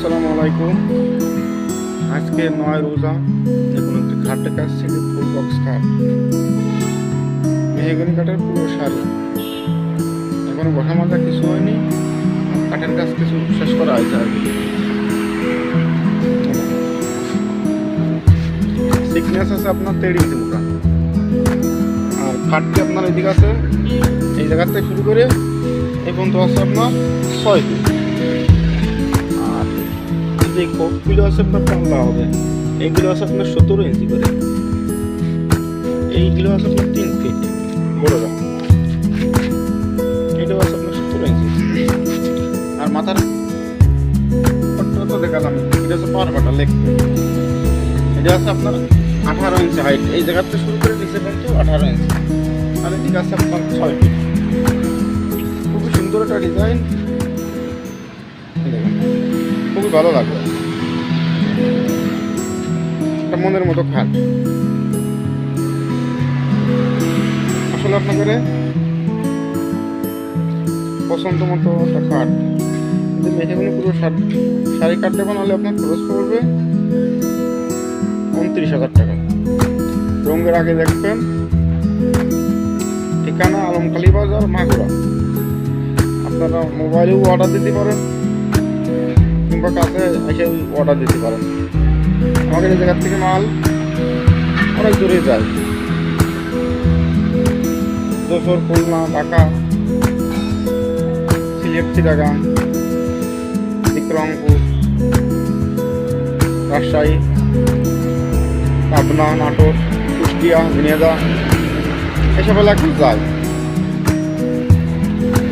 আসসালামু আলাইকুম। আজকে 9 রোজা। এখন একটি খাটের কাছ থেকে ফুল বক্স খাট, মেহগনি কাঠের পুরো শাড়ি। এখনো বসা মাজা কিছু হয়নি, কাঠের কাজ কিছু শেষ করা হয়েছে আর কি। থিকনেস আছে আপনার 3 ইঞ্চি মোটা, আর খাটটি আপনার এদিকে আছে, এই জায়গা থেকে শুরু করে এই পর্যন্ত আছে আপনার 6 ফিট। আর এই কপগুলো আছে আপনার পাল্লা হবে, এইগুলো আছে আপনার 17 ইঞ্চি করে, এইগুলো আছে আপনার 3 ফিট বড়রা, এটাও আছে আপনার 17 ইঞ্চি। আর মাথার তো দেখালাম, এটা হচ্ছে পাওয়ার বাটা লেগ, এটা আছে আপনার 18 ইঞ্চি হাইট, এই জায়গাতে শুরু করে নিচে পর্যন্ত 18 ইঞ্চি। আর এদিকে আছে আপনার 6 ফিট। খুবই সুন্দর একটা ডিজাইন, খুবই ভালো লাগবে, একটা মনের মতো খাট। আসলে আপনাদের পছন্দ মতো একটা খাট, যদি মেহেগুনি পুরো শাড়ি কাটতে বানালে আপনার খরচ পড়বে 29,000 টাকা। রঙের আগে দেখবেন, ঠিকানা আলমকালী বাজার, মাগুরা। আপনারা মোবাইলেও অর্ডার দিতে পারেন কিংবা কাছে এসে অর্ডার দিতে পারেন। আমাদের এই জায়গার থেকে মাল অনেক দূরে যায়, যশোর, খুলনা, ঢাকা, সিলেট, চিটাগাং, বিক্রমপুর, রাজশাহী, পাবনা, নাটোর, কুষ্টিয়া, ঝিনাইদহ, এসব এলাকায় যায়।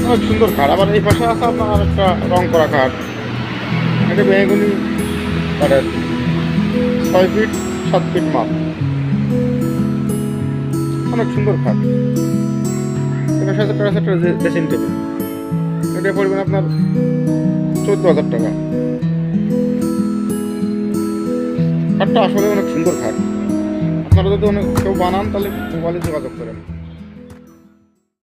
অনেক সুন্দর খাট। আবার এই পাশে আছে আপনার আরেকটা রং করা খাট, এটা মেহগনি কাঠের, 6 ফিট 7 ফিট মাপ, অনেক সুন্দর খাট। এবার সাথে একটা ড্রেসিং টেবিল, এটা পড়বেন আপনার 14,000 টাকা। খাটটা আসলে অনেক সুন্দর খাট। আপনারা যদি কেউ বানান তাহলে মোবাইলে যোগাযোগ করেন।